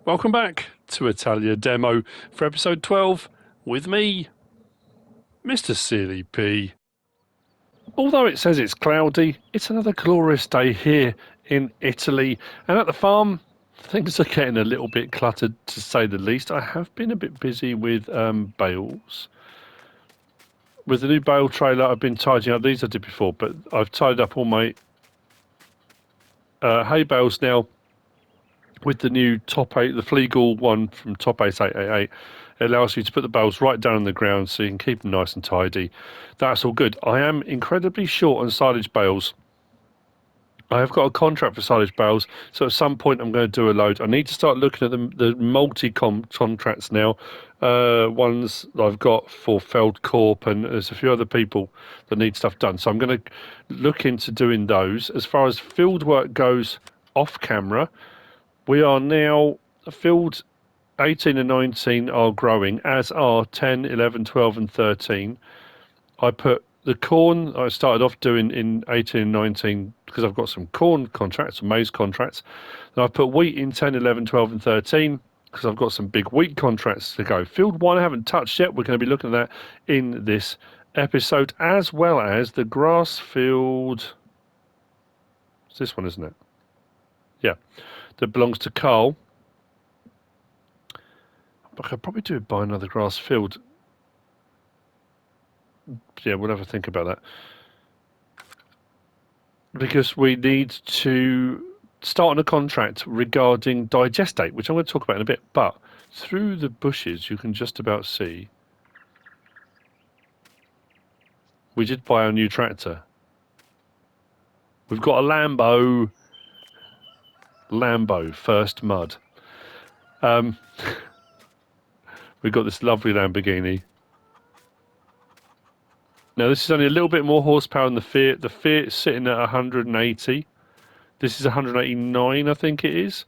Welcome back to Italia Demo for episode 12 with me, MrSealyp. Although it says it's cloudy, it's another glorious day here in Italy, and at the farm things are getting a little bit cluttered to say the least. I have been a bit busy with bales. With the new bale trailer I've been tidying up, these I did before, but I've tidied up all my hay bales now. With the new Top 8, the Fleagle one from Top 8 888, it allows you to put the bales right down on the ground so you can keep them nice and tidy. That's all good. I am incredibly short on silage bales. I have got a contract for silage bales, so at some point I'm going to do a load. I need to start looking at the multi-contracts now. Ones I've got for Feldcorp, and there's a few other people that need stuff done. So I'm going to look into doing those. As far as field work goes off camera, we are now, field 18 and 19 are growing, as are 10, 11, 12 and 13. I put the corn I started off doing in 18 and 19 because I've got some corn contracts, maize contracts. And I've put wheat in 10, 11, 12 and 13 because I've got some big wheat contracts to go. Field 1 I haven't touched yet. We're going to be looking at that in this episode, as well as the grass field. It's this one, isn't it? Yeah. That belongs to Carl. I could probably do buy another grass field. Yeah, we'll have a think about that. Because we need to start on a contract regarding digestate, which I'm going to talk about in a bit. But through the bushes, you can just about see we did buy our new tractor. We've got a Lambo first mud. We've got this lovely Lamborghini. Now this is only a little bit more horsepower than the Fiat. The Fiat is sitting at 180. This is 189, I think it is.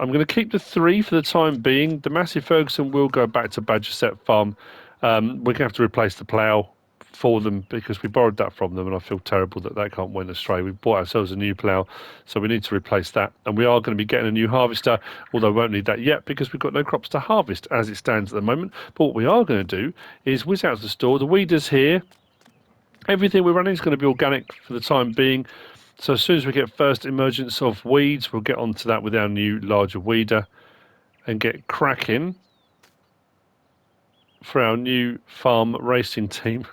I'm going to keep the 3 for the time being. The Massey Ferguson will go back to Badgerset Farm. We're going to have to replace the plough for them because we borrowed that from them, and I feel terrible that that can't went astray. We bought ourselves a new plough, so we need to replace that. And we are going to be getting a new harvester, although we won't need that yet because we've got no crops to harvest as it stands at the moment. But what we are going to do is whiz out to the store. The weeder's here. Everything we're running is going to be organic for the time being. So as soon as we get first emergence of weeds, we'll get onto that with our new larger weeder and get cracking for our new farm racing team.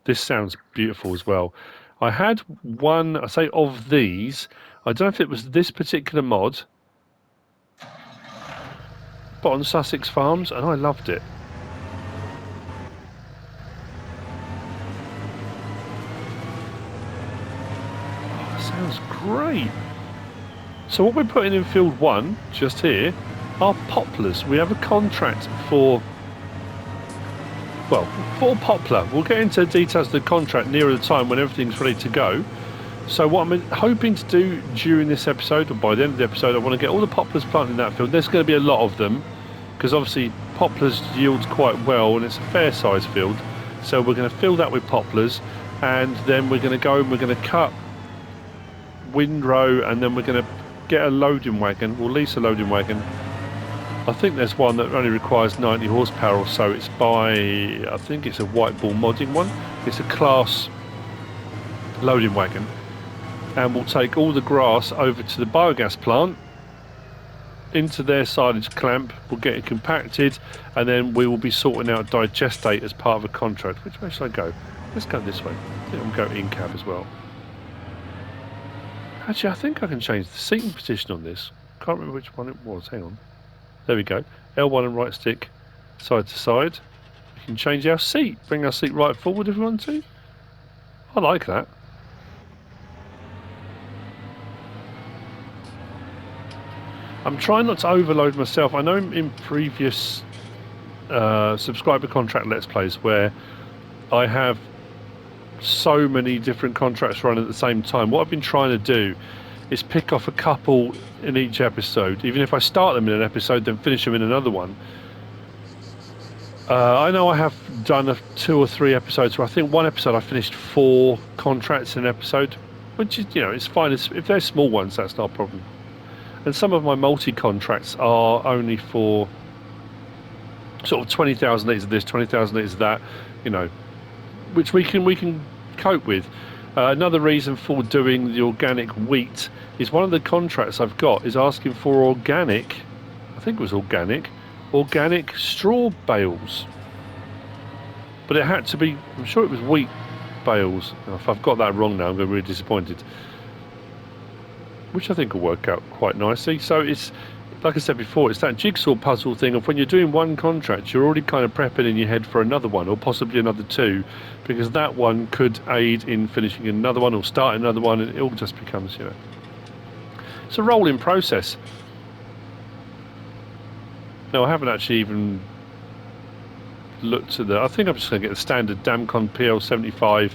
This sounds beautiful as well. I had one, I say of these, I don't know if it was this particular mod, but on Sussex Farms, and I loved it. Oh, that sounds great. So what we're putting in field 1, just here, are poplars. We have a contract for poplar. We'll get into details of the contract nearer the time when everything's ready to go. So what I'm hoping to do during this episode, or by the end of the episode, I want to get all the poplars planted in that field. There's going to be a lot of them, because obviously poplars yield quite well, and it's a fair size field. So we're going to fill that with poplars, and then we're going to go and we're going to cut windrow, and then we're going to get a loading wagon. We'll lease a loading wagon. I think there's one that only requires 90 horsepower or so. It's by, I think it's a white ball modding one. It's a class loading wagon. And we'll take all the grass over to the biogas plant, into their silage clamp. We'll get it compacted, and then we will be sorting out digestate as part of a contract. Which way should I go? Let's go this way. I think I'll go in cab as well. Actually, I think I can change the seating position on this. Can't remember which one it was. Hang on. There we go. L1 and right stick side to side. We can change our seat. Bring our seat right forward if we want to. I like that. I'm trying not to overload myself. I know in previous subscriber contract Let's Plays where I have so many different contracts running at the same time, what I've been trying to do is pick off a couple in each episode. Even if I start them in an episode, then finish them in another one. I know I have done 2 or 3 episodes where I think one episode I finished 4 contracts in an episode, which is, you know, it's fine. If they're small ones, that's not a problem. And some of my multi-contracts are only for sort of 20,000 litres of this, 20,000 litres of that, you know, which we can cope with. Another reason for doing the organic wheat is one of the contracts I've got is asking for organic, I think it was organic straw bales. But it had to be, I'm sure it was wheat bales. If I've got that wrong now, I'm going to be really disappointed. Which I think will work out quite nicely. So it's, like I said before, it's that jigsaw puzzle thing of when you're doing one contract, you're already kind of prepping in your head for another one, or possibly another two, because that one could aid in finishing another one or starting another one, and it all just becomes, you know, it's a rolling process. No, I haven't actually even looked at the, I think I'm just going to get the standard Damcon PL75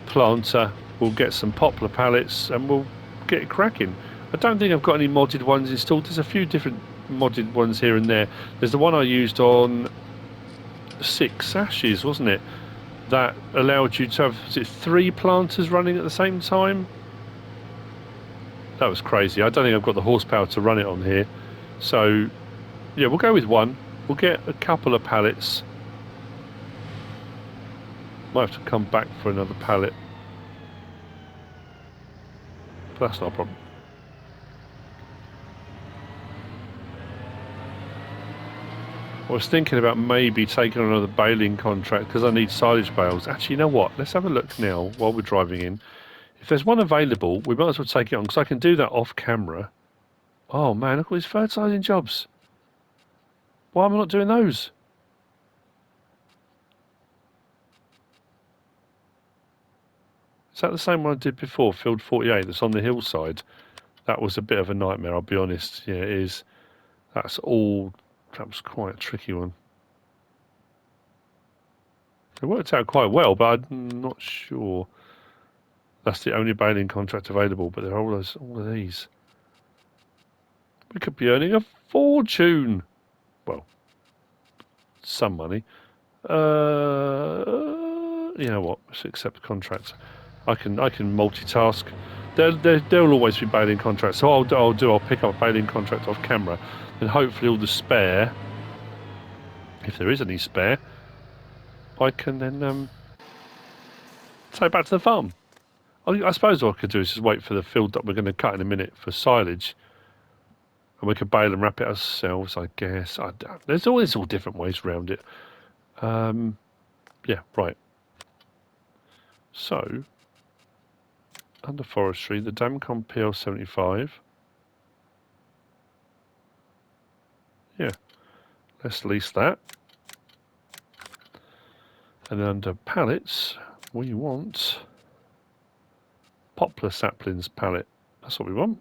planter. We'll get some poplar pallets and we'll get it cracking. I don't think I've got any modded ones installed. There's a few different modded ones here and there. There's the one I used on 6 Ashes, wasn't it? That allowed you to have, was it 3 planters running at the same time? That was crazy. I don't think I've got the horsepower to run it on here. So, yeah, we'll go with one. We'll get a couple of pallets. Might have to come back for another pallet. But that's not a problem. I was thinking about maybe taking on another baling contract because I need silage bales. Actually, you know what? Let's have a look now while we're driving in. If there's one available, we might as well take it on because I can do that off camera. Oh man, look at these fertilising jobs. Why am I not doing those? Is that the same one I did before, Field 48, that's on the hillside? That was a bit of a nightmare, I'll be honest. Yeah, it is. That's all... That was quite a tricky one. It worked out quite well, but I'm not sure that's the only baling contract available, but there are all of these. We could be earning a fortune. Well, some money. You know what? Let's accept contracts. I can multitask. There'll always be baling contracts. So I'll pick up a baling contract off camera, and hopefully all the spare, if there is any spare, I can then take back to the farm. I suppose what I could do is just wait for the field that we're going to cut in a minute for silage, and we could bale and wrap it ourselves, I guess. There's all different ways around it. Yeah, right. So, under forestry, the Damcon PL75. Yeah, let's lease that. And then under pallets, we want poplar saplings pallet. That's what we want.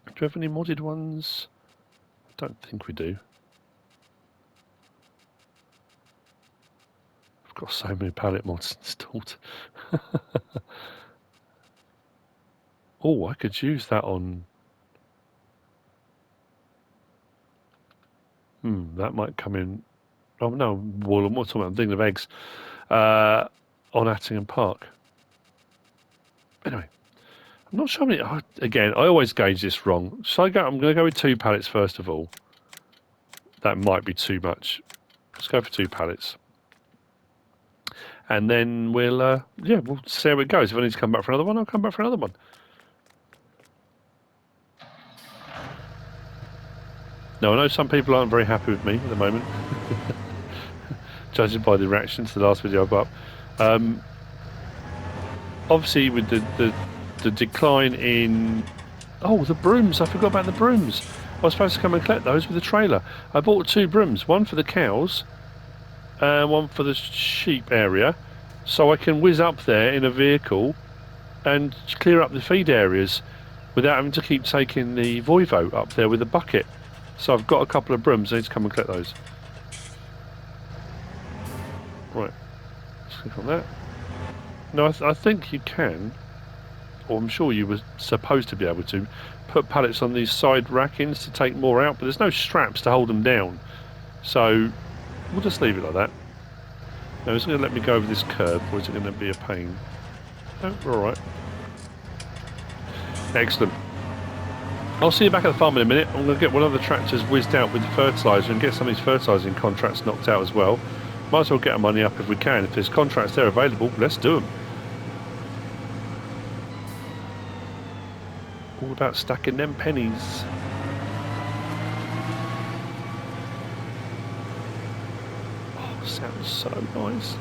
Do we have any modded ones? I don't think we do. I've got so many pallet mods installed. Oh, I could use that on... that might come in... Oh no, Warlord, what's I'm thinking of eggs. On Attingham Park. Anyway, I'm not sure how many... again, I always gauge this wrong. So I'm going to go with 2 pallets first of all. That might be too much. Let's go for 2 pallets. And then we'll see how it goes. If I need to come back for another one, I'll come back for another one. Now, I know some people aren't very happy with me at the moment, judging by the reaction to the last video I got up. Obviously, with the decline in... Oh, the brooms. I forgot about the brooms. I was supposed to come and collect those with a trailer. I bought 2 brooms, one for the cows and one for the sheep area, so I can whiz up there in a vehicle and clear up the feed areas without having to keep taking the Voivo up there with a bucket. So I've got a couple of brooms. I need to come and collect those. Right, let's click on that. No, I think you can, or I'm sure you were supposed to be able to, put pallets on these side rackings to take more out, but there's no straps to hold them down. So we'll just leave it like that. Now, is it going to let me go over this curb, or is it going to be a pain? No, we're all right. Excellent. I'll see you back at the farm in a minute. I'm going to get one of the tractors whizzed out with the fertiliser and get some of these fertilising contracts knocked out as well. Might as well get our money up if we can. If there's contracts there available, let's do them. All about stacking them pennies. Oh, sounds so nice.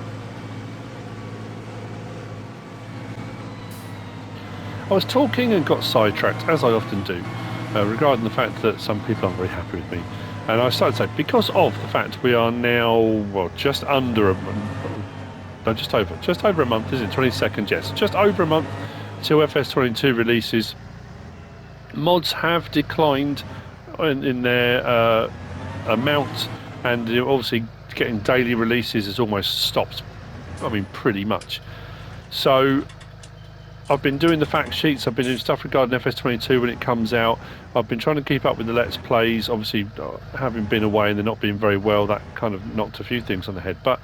I was talking and got sidetracked, as I often do, regarding the fact that some people aren't very happy with me. And I started to say, because of the fact we are now, well, just under a month, no, just over a month, isn't it? 22nd, yes, just over a month till FS22 releases. Mods have declined in their amount, and obviously getting daily releases has almost stopped. I mean, pretty much. So I've been doing the fact sheets, I've been doing stuff regarding FS22 when it comes out. I've been trying to keep up with the Let's Plays. Obviously, having been away and they're not being very well, that kind of knocked a few things on the head. But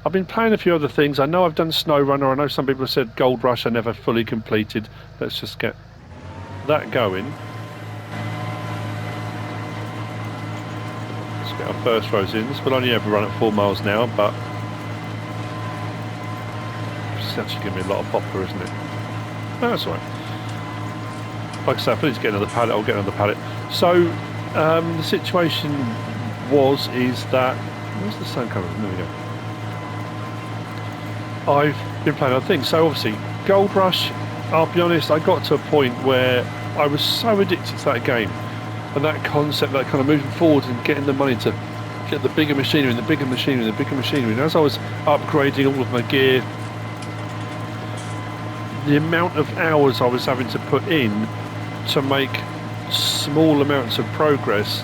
I've been playing a few other things. I know I've done SnowRunner. I know some people have said Gold Rush I never fully completed. Let's just get that going. Let's get our first rows in. This will only ever run at 4 miles an hour, but it's actually giving me a lot of popper, isn't it? No, that's all right. Like I said, if I need to get another pallet, I'll get another pallet. So the situation is that, where's the sun coming? There we go. I've been playing other things. So obviously, Gold Rush, I'll be honest, I got to a point where I was so addicted to that game and that concept, that kind of moving forward and getting the money to get the bigger machinery and the bigger machinery and the bigger machinery. And as I was upgrading all of my gear, the amount of hours I was having to put in to make small amounts of progress,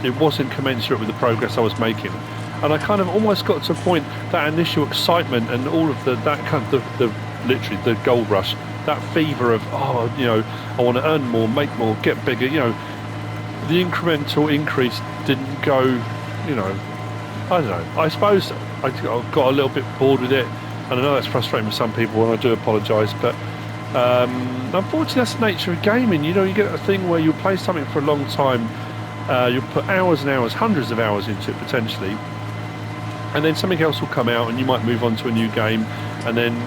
it wasn't commensurate with the progress I was making. And I kind of almost got to a point, that initial excitement and all of that kind of literally the gold rush, that fever of, oh, you know, I want to earn more, make more, get bigger, you know, the incremental increase didn't go, you know, I don't know. I suppose I got a little bit bored with it. And I know that's frustrating for some people, and I do apologise, but unfortunately that's the nature of gaming. You know, you get a thing where you play something for a long time, you'll put hours and hours, hundreds of hours into it potentially, and then something else will come out and you might move on to a new game, and then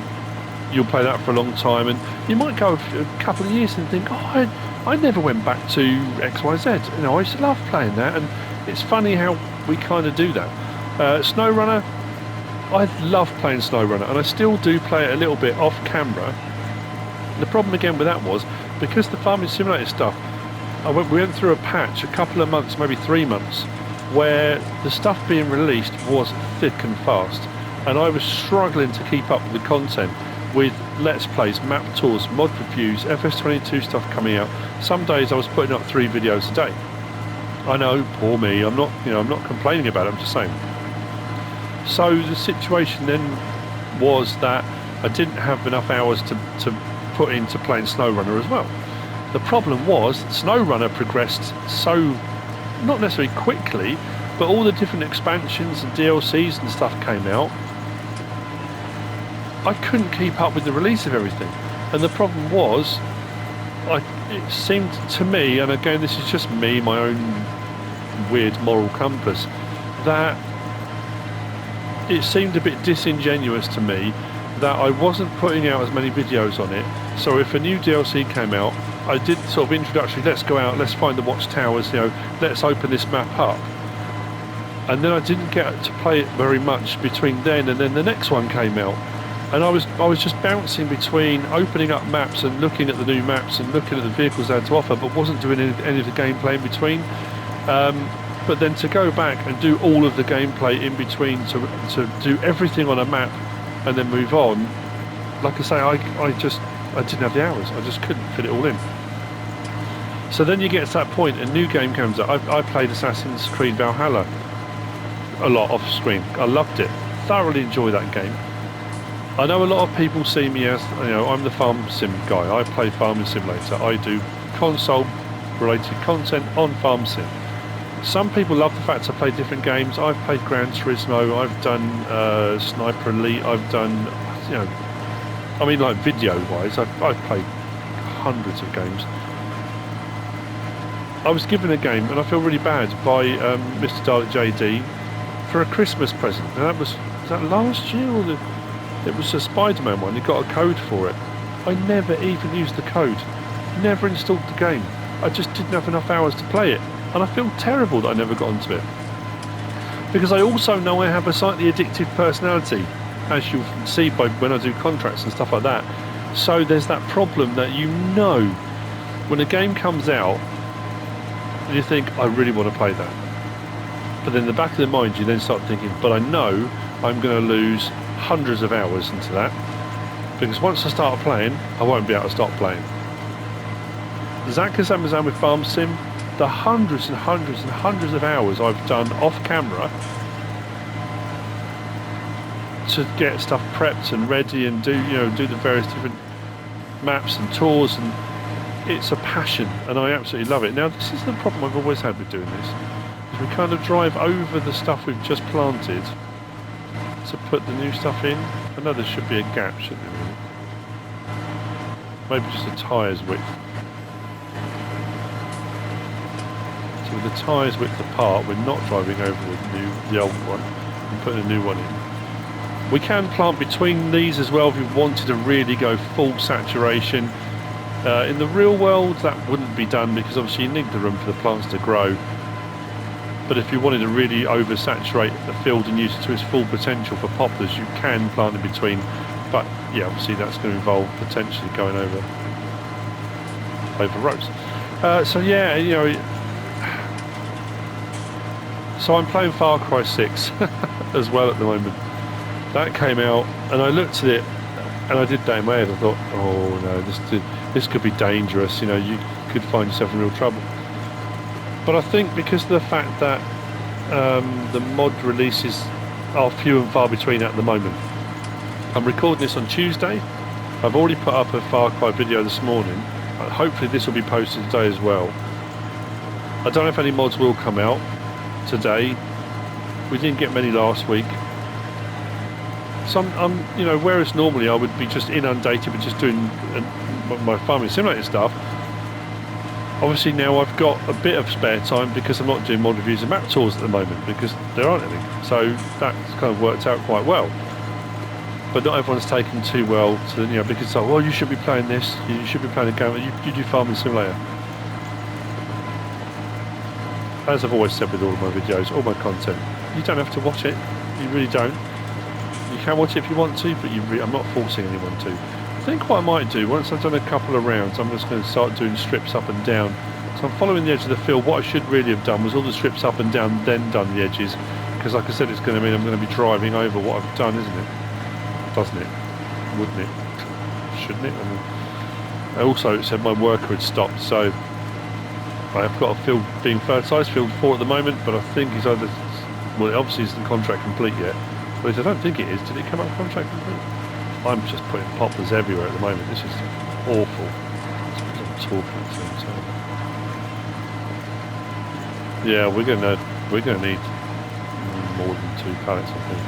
you'll play that for a long time, and you might go a couple of years and think, oh, I never went back to XYZ. You know, I used to love playing that, and it's funny how we kind of do that. SnowRunner, I love playing SnowRunner, and I still do play it a little bit off camera. The problem again with that was, because the Farming Simulator stuff, we went through a patch a couple of months, maybe 3 months, where the stuff being released was thick and fast, and I was struggling to keep up with the content, with Let's Plays, map tours, mod reviews, FS22 stuff coming out. Some days I was putting up 3 videos a day. I know, poor me, I'm not complaining about it, I'm just saying. So the situation then was that I didn't have enough hours to put into playing SnowRunner as well. The problem was SnowRunner progressed so, not necessarily quickly, but all the different expansions and DLCs and stuff came out. I couldn't keep up with the release of everything, and the problem was, it seemed to me, and again this is just me, my own weird moral compass, that it seemed a bit disingenuous to me that I wasn't putting out as many videos on it. So if a new DLC came out, I did sort of introductory, let's go out, let's find the watchtowers, you know, let's open this map up. And then I didn't get to play it very much between then and then the next one came out. And I was just bouncing between opening up maps and looking at the new maps and looking at the vehicles they had to offer, but wasn't doing any of the gameplay in between. But then to go back and do all of the gameplay in between, to do everything on a map and then move on, like I say, I didn't have the hours. I just couldn't fit it all in. So then you get to that point, a new game comes up. I played Assassin's Creed Valhalla a lot off screen. I loved it. Thoroughly enjoy that game. I know a lot of people see me as, you know, I'm the farm sim guy. I play Farming Simulator. I do console related content on Farm Sim. Some people love the fact I play different games. I've played Gran Turismo, I've done Sniper Elite, I've done, you know, I mean, like video wise, I've played hundreds of games. I was given a game, and I feel really bad, by Mr. Dalek JD for a Christmas present. And was that last year, or it was a Spider-Man one? He got a code for it. I never even used the code, never installed the game. I just didn't have enough hours to play it, and I feel terrible that I never got onto it. Because I also know I have a slightly addictive personality, as you'll see by when I do contracts and stuff like that. So there's that problem that when a game comes out, and you think, I really want to play that. But then in the back of the mind, you then start thinking, but I know I'm going to lose hundreds of hours into that. Because once I start playing, I won't be able to stop playing. Zakaz Amazon with Farm Sim, the hundreds and hundreds and hundreds of hours I've done off camera to get stuff prepped and ready and do the various different maps and tours, and it's a passion and I absolutely love it. Now this is the problem I've always had with doing this, is we kind of drive over the stuff we've just planted to put the new stuff in. I know there should be a gap, shouldn't there really? Maybe just a tyres width. So with the tyres width apart, we're not driving over the old one and putting a new one in. We can plant between these as well if you wanted to really go full saturation. In the real world that wouldn't be done, because obviously you need the room for the plants to grow. But if you wanted to really oversaturate the field and use it to its full potential for poplars, you can plant in between. But yeah, obviously that's going to involve potentially going over rows. So yeah, so I'm playing Far Cry 6 as well at the moment. That came out and I looked at it and I did that in my head. I thought, oh no, this could be dangerous. You could find yourself in real trouble. But I think because of the fact that the mod releases are few and far between at the moment. I'm recording this on Tuesday. I've already put up a Far Cry video this morning. Hopefully this will be posted today as well. I don't know if any mods will come out today. We didn't get many last week. So whereas normally I would be just inundated with just doing my farming simulator stuff, obviously now I've got a bit of spare time because I'm not doing mod reviews and map tours at the moment because there aren't any. So that's kind of worked out quite well. But not everyone's taken too well to, because it's like, well, you should be playing this, you should be playing a game, you do farming simulator. As I've always said with all of my videos, all my content, you don't have to watch it, you really don't. You can watch it if you want to, but I'm not forcing anyone to. I think what I might do, once I've done a couple of rounds, I'm just going to start doing strips up and down. So I'm following the edge of the field. What I should really have done was all the strips up and down, then done the edges, because like I said, it's going to mean I'm going to be driving over what I've done, isn't it? Doesn't it? Wouldn't it? Shouldn't it? Also, it said my worker had stopped, so I have got a field being fertilised, field 4 at the moment, but I think it's either, well, it obviously isn't contract complete yet. But I don't think it is. Did it come up contract complete? I'm just putting poplars everywhere at the moment. This is awful. I'm talking at the same time. Yeah, we're gonna need more than 2 pallets, I think.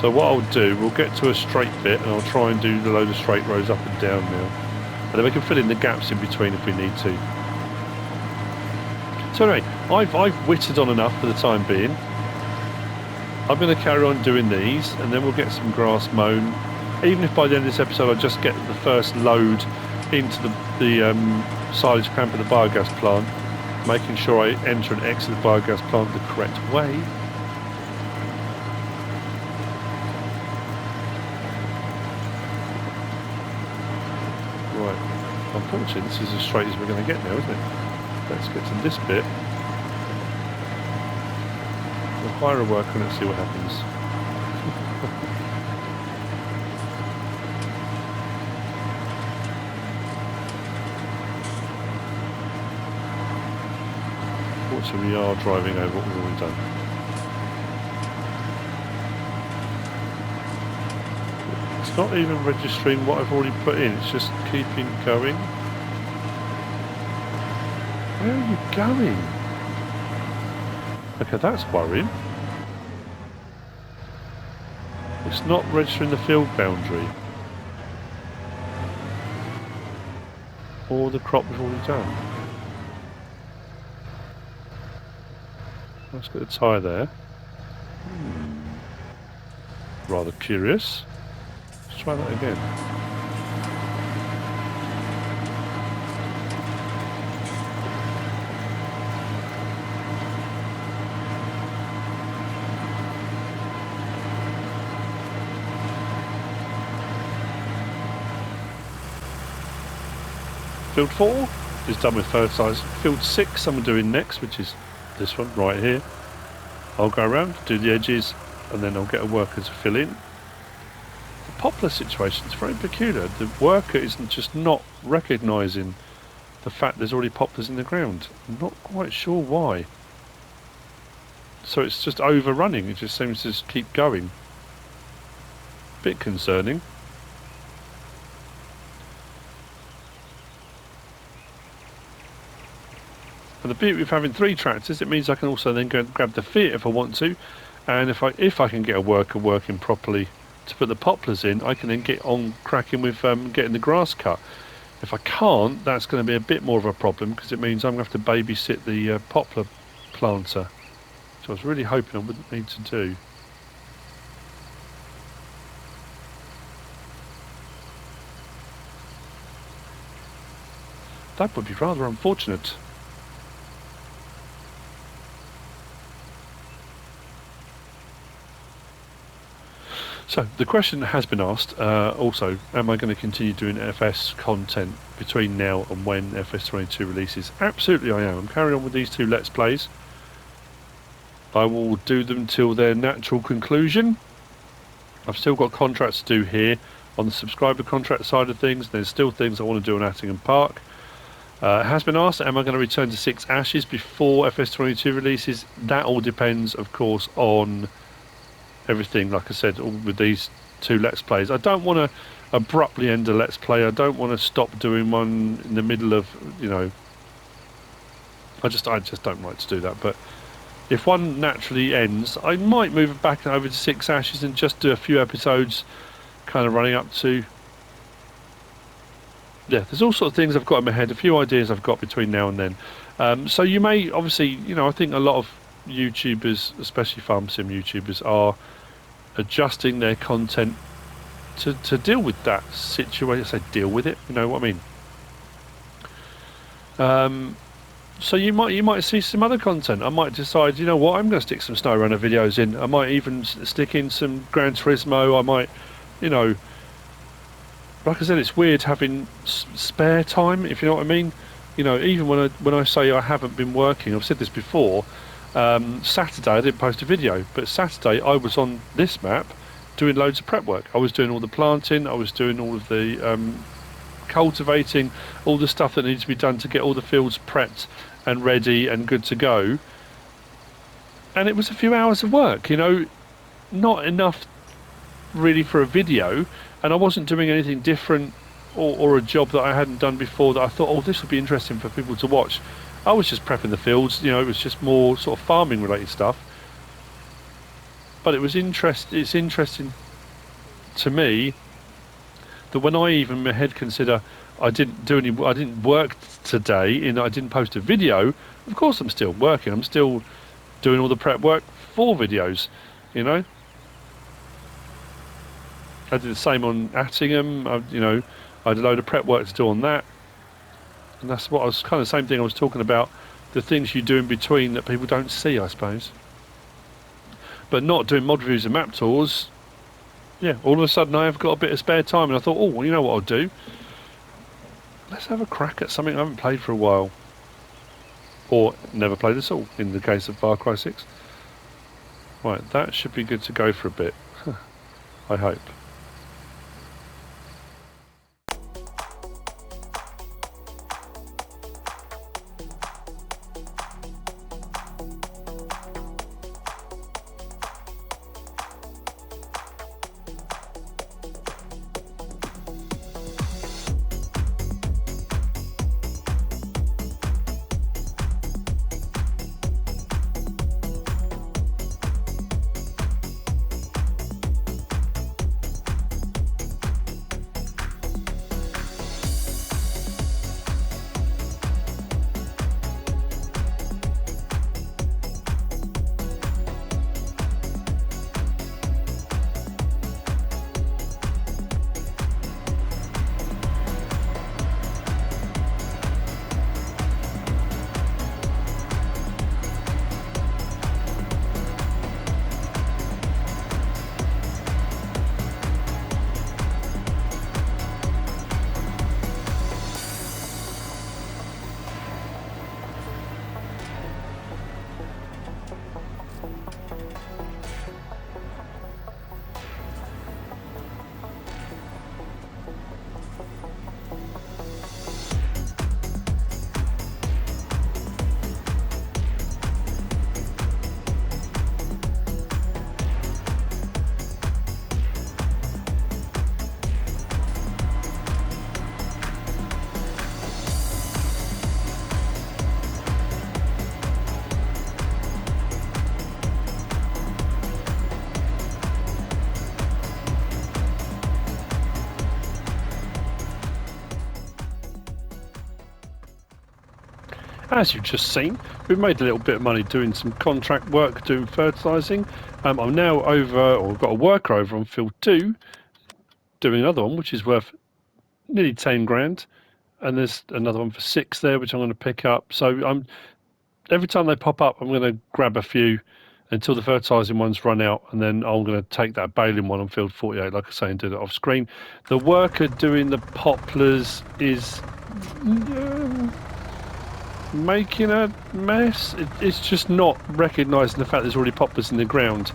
So what I'll do, we'll get to a straight bit and I'll try and do the load of straight rows up and down now. And then we can fill in the gaps in between if we need to. So anyway, I've whittled on enough for the time being. I'm going to carry on doing these and then we'll get some grass mown. Even if by the end of this episode I just get the first load into the silage camp of the biogas plant, making sure I enter and exit the biogas plant the correct way. Unfortunately, this is as straight as we're going to get now, isn't it? Let's get to this bit. We'll hire a worker and let's see what happens. Unfortunately, we are driving over what we've already done. It's not even registering what I've already put in, it's just keeping going. Where are you going? Okay, that's worrying. It's not registering the field boundary. or the crop we've already done. Let's get the tyre there. Rather curious. Let's try that again. Field 4 is done with fertilising. Field 6 I'm doing next, which is this one right here. I'll go around, do the edges, and then I'll get a worker to fill in. The poplar situation is very peculiar. The worker isn't just not recognising the fact there's already poplars in the ground. I'm not quite sure why. So it's just overrunning, it just seems to just keep going. Bit concerning. And the beauty of having 3 tractors, it means I can also then go and grab the Fiat if I want to, and if I can get a worker working properly to put the poplars in, I can then get on cracking with getting the grass cut. If I can't, that's going to be a bit more of a problem, because it means I'm going to have to babysit the poplar planter, which I was really hoping I wouldn't need to do. That would be rather unfortunate. So the question has been asked also, am I going to continue doing FS content between now and when FS22 releases? Absolutely I am. I'm carrying on with these 2 Let's Plays. I will do them till their natural conclusion. I've still got contracts to do here on the subscriber contract side of things. There's still things I want to do on Attingham Park. It has been asked, am I going to return to 6 Ashes before FS22 releases? That all depends, of course, on everything, like I said, all with these 2 Let's Plays. I don't want to abruptly end a Let's Play. I don't want to stop doing one in the middle of, you know, I just don't like to do that. But if one naturally ends, I might move it back over to 6 Ashes and just do a few episodes kind of running up to, yeah, there's all sorts of things I've got in my head, a few ideas I've got between now and then. So you may, obviously, you know, I think a lot of YouTubers, especially farm sim YouTubers, are adjusting their content to deal with that situation. I say deal with it, you know what I mean. So you might see some other content. I might decide, you know what, I'm going to stick some SnowRunner videos in. I might even stick in some Gran Turismo. I might, you know, like I said, it's weird having spare time, if you know what I mean. You know, even when I say I haven't been working, I've said this before. Saturday I didn't post a video, but Saturday I was on this map doing loads of prep work. I was doing all the planting, I was doing all of the cultivating, all the stuff that needs to be done to get all the fields prepped and ready and good to go. And it was a few hours of work, you know, not enough really for a video, and I wasn't doing anything different or a job that I hadn't done before that I thought, oh, this would be interesting for people to watch. I was just prepping the fields, you know, it was just more sort of farming related stuff. But it's interesting to me that when I even in my head consider I didn't work today, I didn't post a video, of course I'm still working, I'm still doing all the prep work for videos, you know. I did the same on Attingham, you know, I had a load of prep work to do on that. And that's what I was kind of the same thing I was talking about, the things you do in between that people don't see, I suppose. But not doing mod reviews and map tours, yeah, all of a sudden I have got a bit of spare time and I thought, oh, well, you know what I'll do? Let's have a crack at something I haven't played for a while. Or never played at all, in the case of Far Cry 6. Right, that should be good to go for a bit. I hope. as you've just seen, we've made a little bit of money doing some contract work, doing fertilising. I'm now over, or I've got a worker over on field 2, doing another one, which is worth nearly 10 grand. And there's another one for 6 there, which I'm going to pick up. So every time they pop up, I'm going to grab a few until the fertilising ones run out, and then I'm going to take that baling one on field 48, like I say, and do that off screen. The worker doing the poplars is making a mess. It's just not recognising the fact there's already poplars in the ground.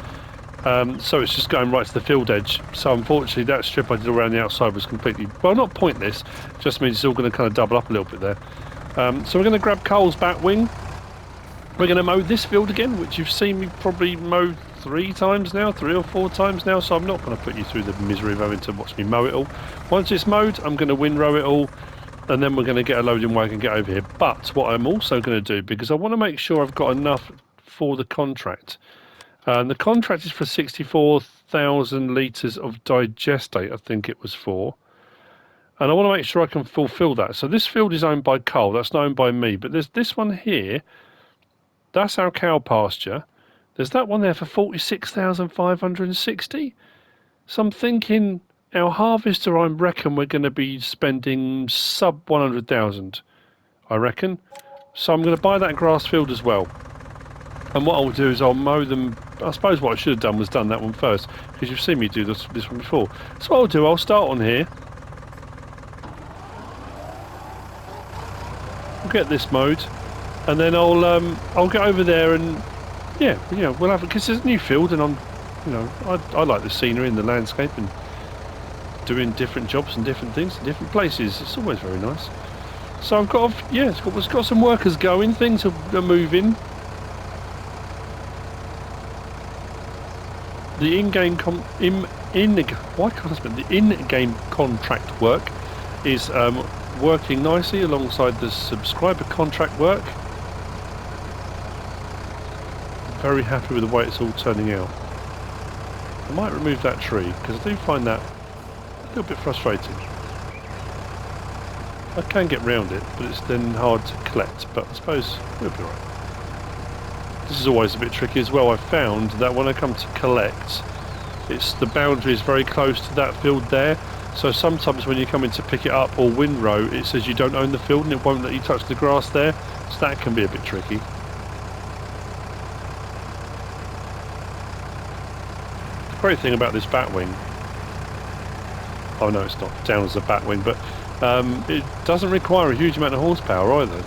So it's just going right to the field edge. So unfortunately, that strip I did around the outside was completely, well, not pointless, just means it's all going to kind of double up a little bit there. So we're going to grab Cole's back wing. We're going to mow this field again, which you've seen me probably mow 3 times now, 3 or 4 times now, so I'm not going to put you through the misery of having to watch me mow it all. Once it's mowed, I'm going to windrow it all, and then we're going to get a loading wagon and get over here. But what I'm also going to do, because I want to make sure I've got enough for the contract, the contract is for 64,000 litres of digestate, I think it was for. And I want to make sure I can fulfil that. So this field is owned by Cole, that's not owned by me, but there's this one here. That's our cow pasture. There's that one there for 46,560. So I'm thinking our harvester, I reckon we're going to be spending sub 100,000, I reckon. So I'm going to buy that grass field as well. And what I'll do is I'll mow them. I suppose what I should have done was done that one first, because you've seen me do this one before. So what I'll do, I'll start on here. We'll get this mowed. And then I'll get over there and yeah, we'll have it, because there's a new field, and I like the scenery and the landscape and doing different jobs and different things in different places. It's always very nice. So I've got it's got some workers going. Things are moving. The in-game in-game contract work is working nicely alongside the subscriber contract work. Very happy with the way it's all turning out. I might remove that tree, because I do find that a little bit frustrating. I can get round it, but it's then hard to collect, but I suppose we'll be right. This is always a bit tricky as well. I found that when I come to collect, the boundary is very close to that field there, so sometimes when you come in to pick it up or windrow, it says you don't own the field and it won't let you touch the grass there, so that can be a bit tricky. Great thing about this batwing, oh no, it's not down as a batwing, but it doesn't require a huge amount of horsepower either, it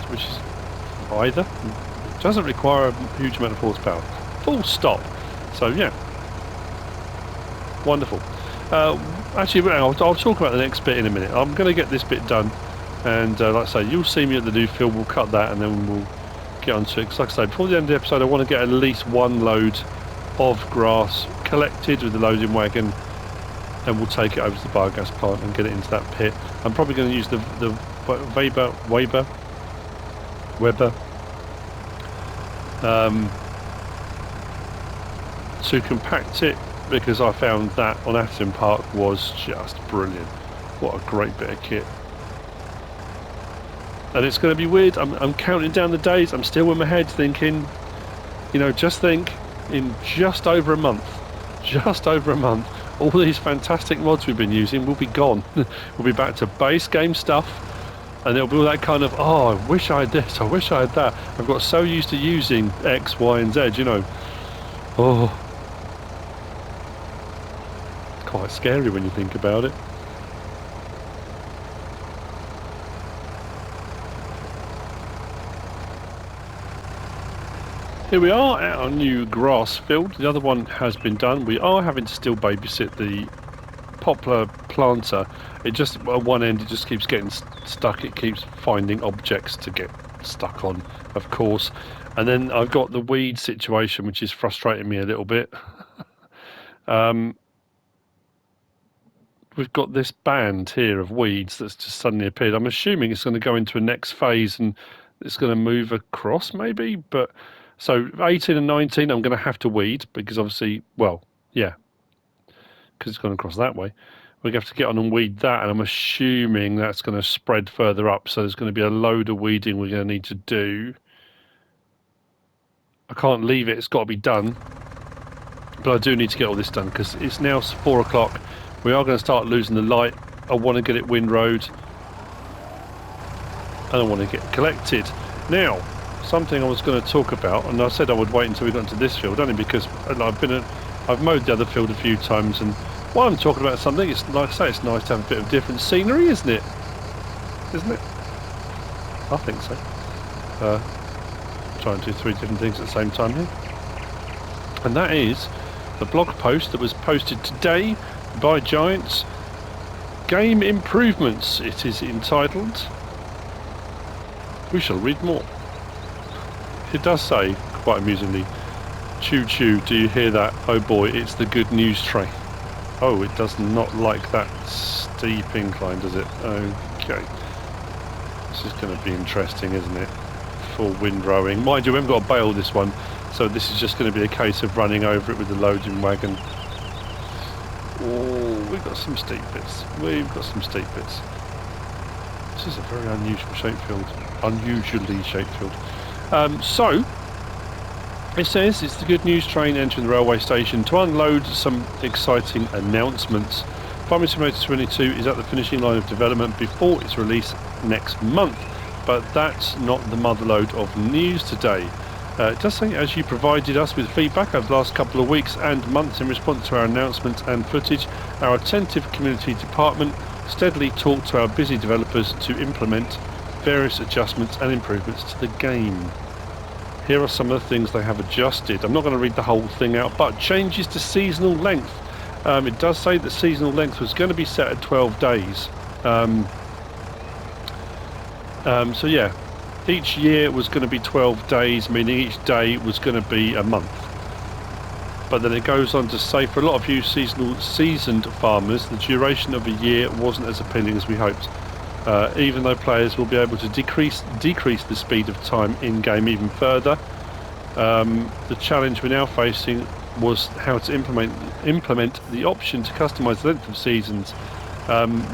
doesn't require a huge amount of horsepower, full stop. So yeah, wonderful. Actually, I'll talk about the next bit in a minute. I'm going to get this bit done, and like I say, you'll see me at the new field. We'll cut that and then we'll get onto it, because like I say, before the end of the episode I want to get at least one load of grass collected with the loading wagon, and we'll take it over to the biogas plant and get it into that pit. I'm probably going to use the Weber to compact it, because I found that on Atherton Park was just brilliant. What a great bit of kit. And it's going to be weird, I'm counting down the days. I'm still in my head thinking, just think, in just over a month, all these fantastic mods we've been using will be gone. We'll be back to base game stuff, and it'll be all that kind of, oh, I wish I had this, I wish I had that. I've got so used to using X, Y and Z, Oh, it's quite scary when you think about it. Here we are at our new grass field. The other one has been done. We are having to still babysit the poplar planter. It just, at one end, it just keeps getting stuck. It keeps finding objects to get stuck on, of course. And then I've got the weed situation, which is frustrating me a little bit. We've got this band here of weeds that's just suddenly appeared. I'm assuming it's going to go into a next phase and it's going to move across maybe, but so 18 and 19 I'm going to have to weed, because obviously, well, yeah, because it's gone across that way. We're going to have to get on and weed that, and I'm assuming that's going to spread further up, so there's going to be a load of weeding we're going to need to do. can't leave it. It's got to be done. But I do need to get all this done because it's now 4 o'clock. We are going to start losing the light. I want to get it windrowed. And I want to get collected. Now, something I was going to talk about, and I said I would wait until we got into this field, only because I've mowed the other field a few times, and while I'm talking about something, it's like I say, it's nice to have a bit of different scenery, isn't it? Isn't it? I think so. Trying to do 3 different things at the same time here. And that is the blog post that was posted today by Giants. Game improvements, it is entitled. We shall read more. It does say, quite amusingly, choo choo, do you hear that? Oh boy, it's the good news train. Oh, it does not like that steep incline, does it? Okay. This is going to be interesting, isn't it? For windrowing. Mind you, we haven't got a bail this one, so this is just going to be a case of running over it with the loading wagon. Oh, we've got some steep bits. We've got some steep bits. This is a very unusual shaped field. Unusually shaped field. So, it says it's the good news train entering the railway station to unload some exciting announcements. Farming Simulator 22 is at the finishing line of development before its release next month, but that's not the motherload of news today. It does say, as you provided us with feedback over the last couple of weeks and months in response to our announcements and footage, our attentive community department steadily talked to our busy developers to implement various adjustments and improvements to the game. Here are some of the things they have adjusted. I'm not going to read the whole thing out, but changes to seasonal length. It does say that seasonal length was going to be set at 12 days. So yeah, each year was going to be 12 days, meaning each day was going to be a month. But then it goes on to say, for a lot of you seasoned farmers, the duration of a year wasn't as appealing as we hoped. Even though players will be able to decrease the speed of time in-game even further, the challenge we're now facing was how to implement the option to customise the length of seasons.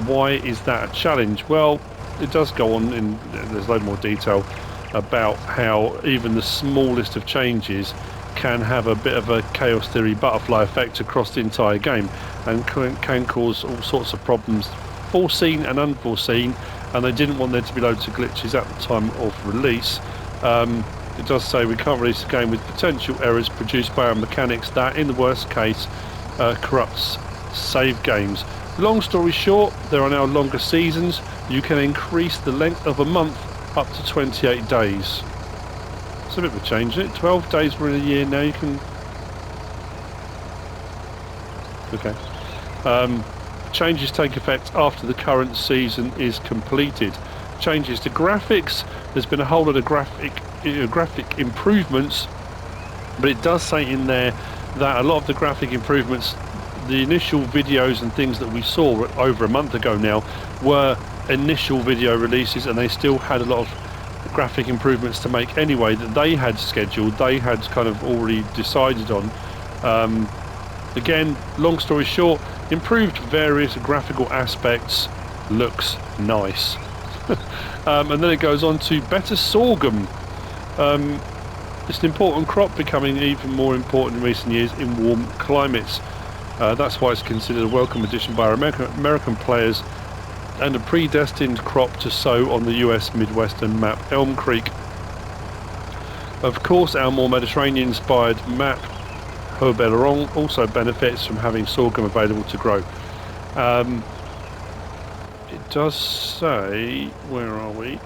Why is that a challenge? Well, it does go on, there's a load more detail about how even the smallest of changes can have a bit of a chaos theory butterfly effect across the entire game, and can cause all sorts of problems, foreseen and unforeseen, and they didn't want there to be loads of glitches at the time of release. It does say we can't release a game with potential errors produced by our mechanics that, in the worst case, corrupts save games. Long story short, there are now longer seasons. You can increase the length of a month up to 28 days. It's a bit of a change, isn't it? 12 days were in a year, now you can... Okay. Changes take effect after the current season is completed. Changes to graphics. There's been a whole lot of graphic improvements, but it does say in there that a lot of the graphic improvements, the initial videos and things that we saw over a month ago now, were initial video releases, and they still had a lot of graphic improvements to make anyway that they had scheduled, they had kind of already decided on. Again, long story short, improved various graphical aspects, looks nice. And then it goes on to better sorghum. It's an important crop, becoming even more important in recent years in warm climates. That's why it's considered a welcome addition by our American players, and a predestined crop to sow on the US Midwestern map, Elm Creek. Of course, our more Mediterranean-inspired map, Haut-Belleron, also benefits from having sorghum available to grow. It does say, where are we?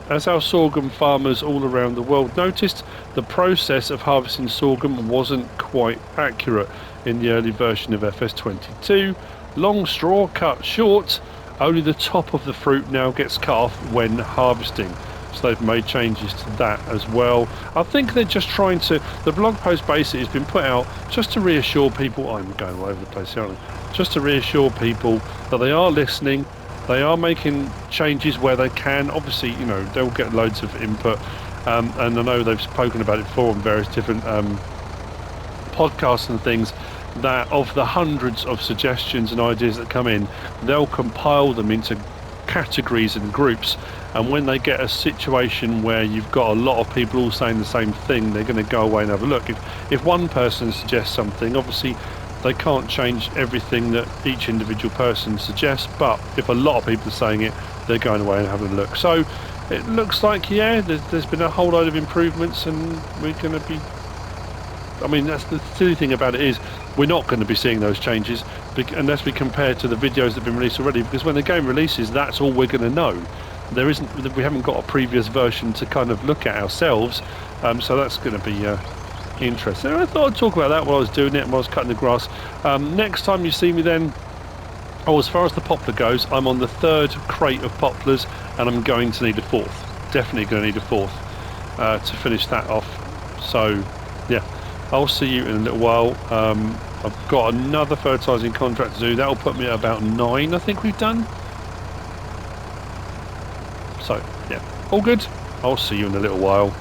As our sorghum farmers all around the world noticed, the process of harvesting sorghum wasn't quite accurate in the early version of FS22. Long straw cut short, only the top of the fruit now gets cut off when harvesting. So they've made changes to that as well. I think they're just trying to... The blog post basically has been put out just to reassure people... I'm going all over the place, aren't I? Just to reassure people that they are listening. They are making changes where they can. Obviously, you know, they'll get loads of input. And I know they've spoken about it before on various different podcasts and things, that of the hundreds of suggestions and ideas that come in, they'll compile them into categories and groups, and when they get a situation where you've got a lot of people all saying the same thing, they're going to go away and have a look. If one person suggests something, obviously they can't change everything that each individual person suggests, but if a lot of people are saying it, they're going away and having a look. So it looks like, yeah, there's been a whole load of improvements, and we're going to be, I mean, that's the silly thing about it, is we're not going to be seeing those changes unless we compare to the videos that have been released already, because when the game releases, that's all we're going to know. We haven't got a previous version to kind of look at ourselves, so that's going to be interesting. I thought I'd talk about that while I was doing it and while I was cutting the grass. Next time you see me then, as far as the poplar goes, I'm on the 3rd crate of poplars, and I'm going to need a 4th. Definitely going to need a 4th to finish that off. So yeah, I'll see you in a little while. I've got another fertilising contract to do. That'll put me at about 9, I think we've done. So yeah, all good. I'll see you in a little while.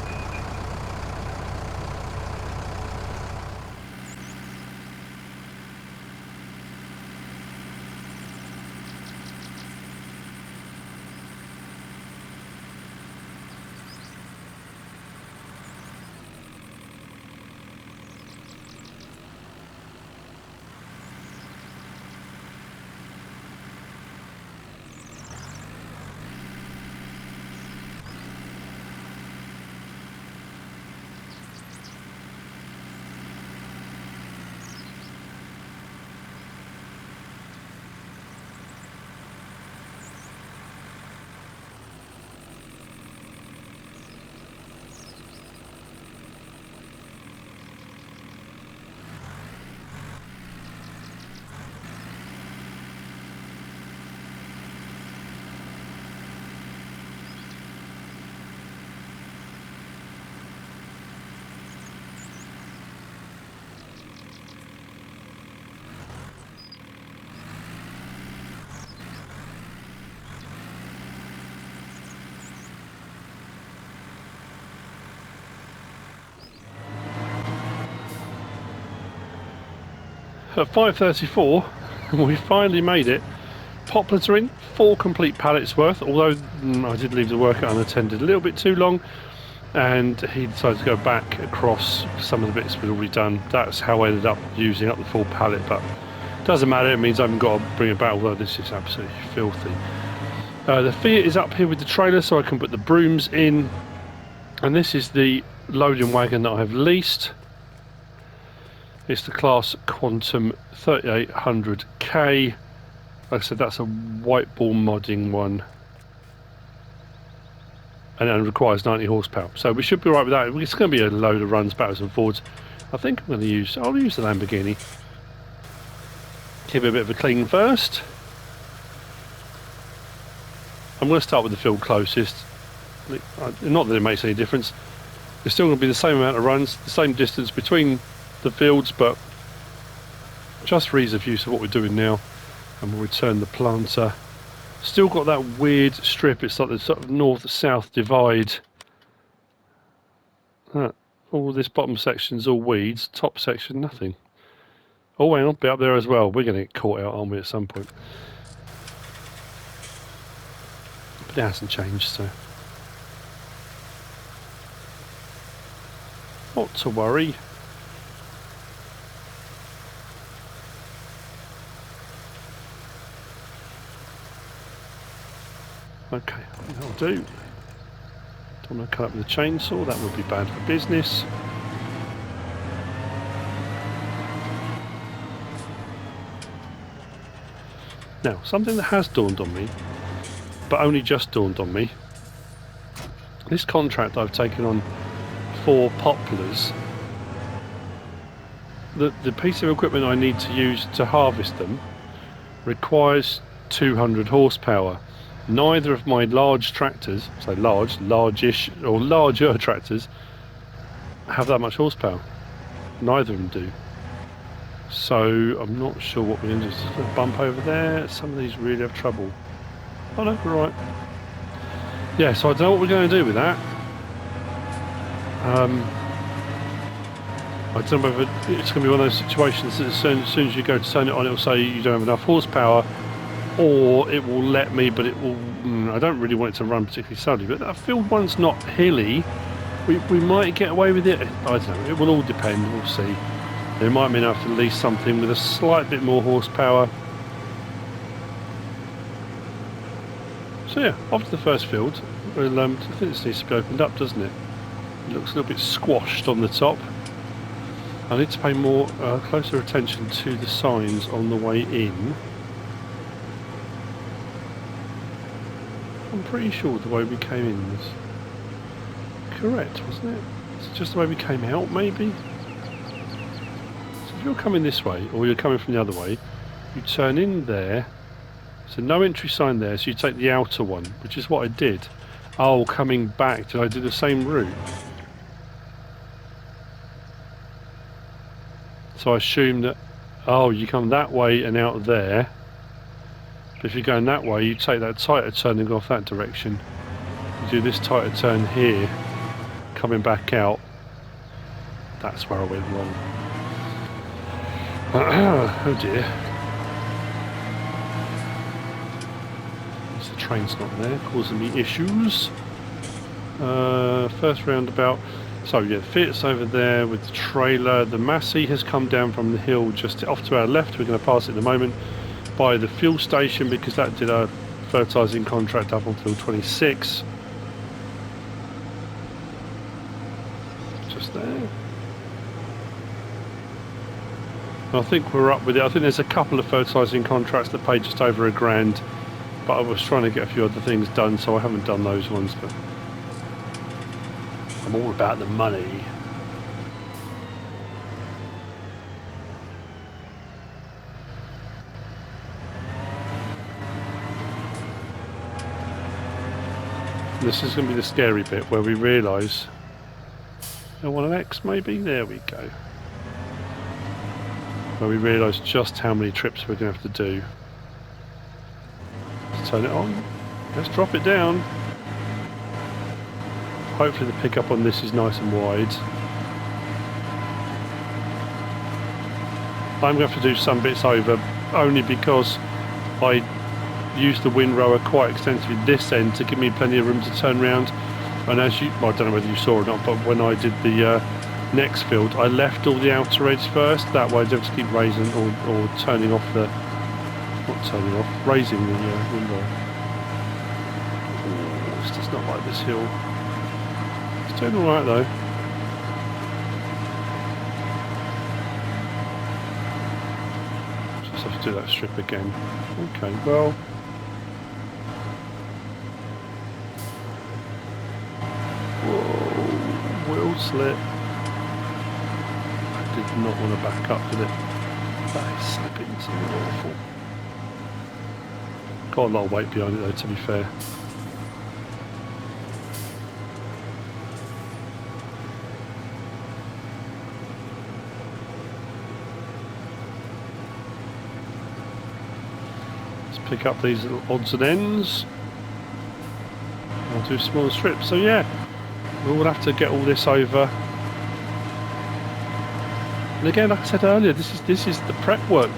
At 5:34, we finally made it. Poplars are in, 4 complete pallets worth, although I did leave the worker unattended a little bit too long, and he decided to go back across some of the bits we'd already done. That's how I ended up using up the full pallet, but doesn't matter, it means I haven't got to bring it back, although this is absolutely filthy. The Fiat is up here with the trailer, so I can put the brooms in, and this is the loading wagon that I've leased. It's the Class Quantum 3800K. Like I said, that's a white ball modding one, and it requires 90 horsepower. So we should be right with that. It's going to be a load of runs backwards and forwards. I think I'll use the Lamborghini. Give it a bit of a clean first. I'm going to start with the field closest. Not that it makes any difference. It's still going to be the same amount of runs, the same distance between the fields, but just for ease of use of what we're doing now. And we'll return the planter. Still got that weird strip. It's like the sort of north-south divide. All this bottom section's all weeds. Top section, nothing. Oh, hang on, be up there as well. We're going to get caught out, aren't we, at some point? But it hasn't changed, so not to worry. Okay, that'll do. Don't want to cut up with the chainsaw, that would be bad for business. Now, something that has dawned on me, but only just dawned on me, this contract I've taken on for poplars, the piece of equipment I need to use to harvest them requires 200 horsepower. Neither of my large tractors, so large-ish, or larger tractors, have that much horsepower. Neither of them do. So I'm not sure what we're going to do. Just going to bump over there. Some of these really have trouble. Oh no, we're right. Yeah, so I don't know what we're going to do with that. I don't know whether it's going to be one of those situations that as soon as you go to turn it on, it'll say you don't have enough horsepower. or it will let me, but it will. I don't really want it to run particularly slowly, but that field one's not hilly. We might get away with it. I don't know. It will all depend. We'll see. It might mean I have to lease something with a slight bit more horsepower. So yeah, off to the first field. Well, I think this needs to be opened up, doesn't it? It looks a little bit squashed on the top. I need to pay more closer attention to the signs on the way in. I'm pretty sure the way we came in was correct, wasn't it? It's just the way we came out, maybe? So if you're coming this way, or you're coming from the other way, you turn in there. So no entry sign there, so you take the outer one, which is what I did. Oh, coming back, did I do the same route? So I assume that, oh, you come that way and out there. But if you're going that way, you take that tighter turn and go off that direction. You do this tighter turn here, coming back out. That's where I went wrong. Oh dear. The train's not there, causing me issues. First roundabout. So yeah, Fiat's over there with the trailer. The Massey has come down from the hill just off to our left. We're going to pass it in a moment by the fuel station because that did a fertilising contract up until 26. Just there. I think we're up with it. I think there's a couple of fertilising contracts that pay just over £1,000, but I was trying to get a few other things done, so I haven't done those ones. But I'm all about the money. This is going to be the scary bit where we realise I want an X maybe? There we go. Where we realise just how many trips we're going to have to do. Let's turn it on. Let's drop it down. Hopefully the pickup on this is nice and wide. I'm going to have to do some bits over only because I used the windrower quite extensively this end to give me plenty of room to turn around. And as you, well, I don't know whether you saw or not, but when I did the next field, I left all the outer edge first. That way I don't have to keep raising or turning off the, not turning off, raising the windrower. Oh, it's just not like this hill. It's doing alright though. Just have to do that strip again. Okay, well. Whoa, wheel slip. I did not want to back up, did it? That is slipping something awful. Got a lot of weight behind it though, to be fair. Pick up these little odds and ends. I'll do smaller strips. So yeah, we'll have to get all this over. And again, like I said earlier, this is the prep work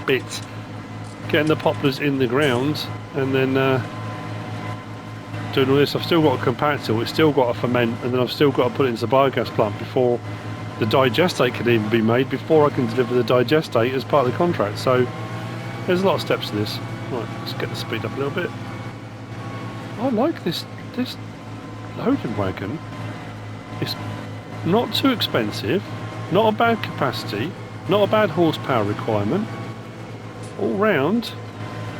bit. Getting the poplars in the ground and then doing all this. I've still got a compactor, it's still got to ferment, and then I've still got to put it into the biogas plant before the digestate can even be made, before I can deliver the digestate as part of the contract. So there's a lot of steps to this. Right, let's get the speed up a little bit. I like this loading wagon. It's not too expensive, not a bad capacity, not a bad horsepower requirement. All round,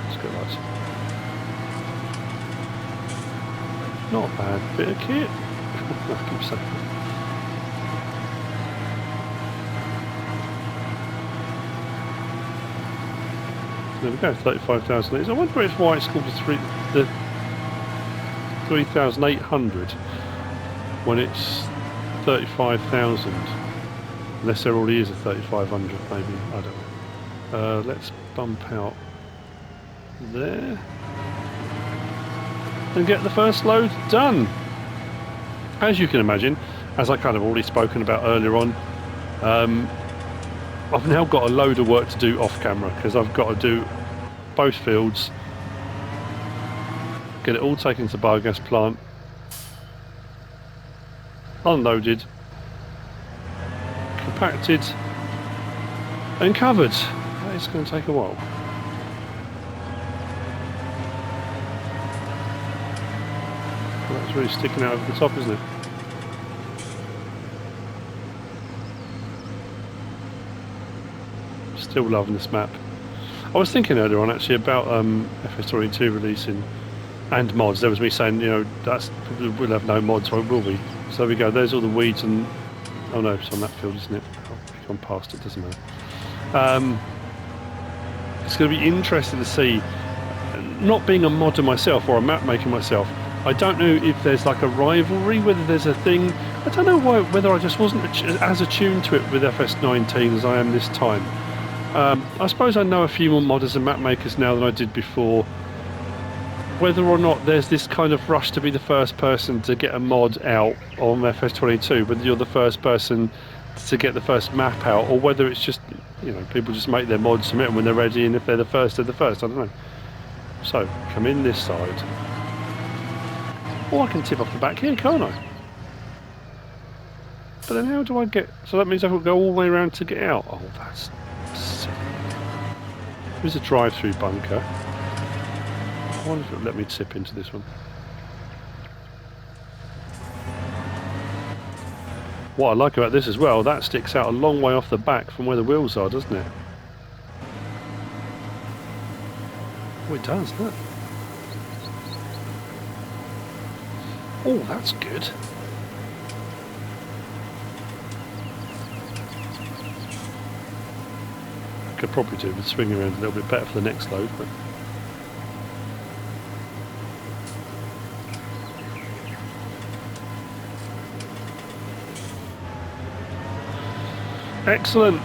let's get that. Not a bad bit of kit. I keep saying. There we go, 35,000 litres. I wonder if why it's called the 3,800 when it's 35,000. Unless there already is a 3,500, maybe. I don't know. Let's bump out there and get the first load done. As you can imagine, as I kind of already spoken about earlier on, I've now got a load of work to do off camera because I've got to do both fields, get it all taken to the biogas plant, unloaded, compacted and covered. That is going to take a while. Well, that's really sticking out over the top, isn't it? Still loving this map. I was thinking earlier on actually about FS22 releasing and mods. There was me saying, you know, we'll have no mods, will we? So there we go. There's all the weeds and oh no, it's on that field, isn't it? I've gone past it. Doesn't matter. It's going to be interesting to see. Not being a modder myself or a map maker myself, I don't know if there's like a rivalry, whether there's a thing. I don't know whether I just wasn't as attuned to it with FS19 as I am this time. I suppose I know a few more modders and map makers now than I did before. Whether or not there's this kind of rush to be the first person to get a mod out on FS22, whether you're the first person to get the first map out, or whether it's just, you know, people just make their mods, submit them when they're ready, and if they're the first, they're the first. I don't know. So, come in this side. Or I can tip off the back here, can't I? But then how do I get... So that means I've got to go all the way around to get out. Oh, that's silly. There's a drive-through bunker. I wonder if it'll let me tip into this one. What I like about this as well, that sticks out a long way off the back from where the wheels are, doesn't it? Oh, it does, look. Oh, that's good. I could probably do with swinging around a little bit better for the next load, but... Excellent.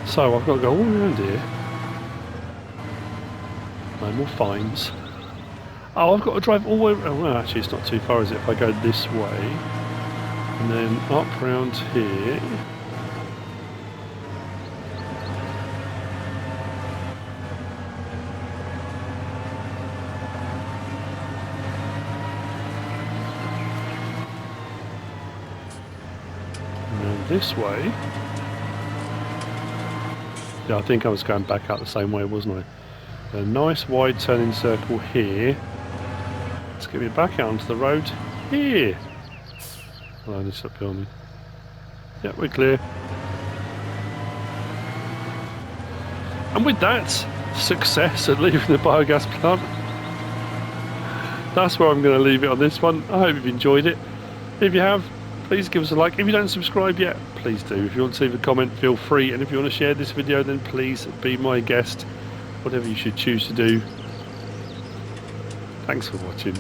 So I've got to go all around here. No more fines. Oh, I've got to drive all the way around. Oh, well, actually it's not too far, is it, if I go this way and then up round here. And then this way. Yeah, I think I was going back out the same way, wasn't I? A nice wide turning circle here. Let's get me back out onto the road here. Hello, this up behind me. Yeah, we're clear. And with that, success at leaving the biogas plant. That's where I'm going to leave it on this one. I hope you've enjoyed it. If you have, please give us a like. If you don't subscribe yet, please do. If you want to leave a comment, feel free. And if you want to share this video, then please be my guest. Whatever you should choose to do. Thanks for watching.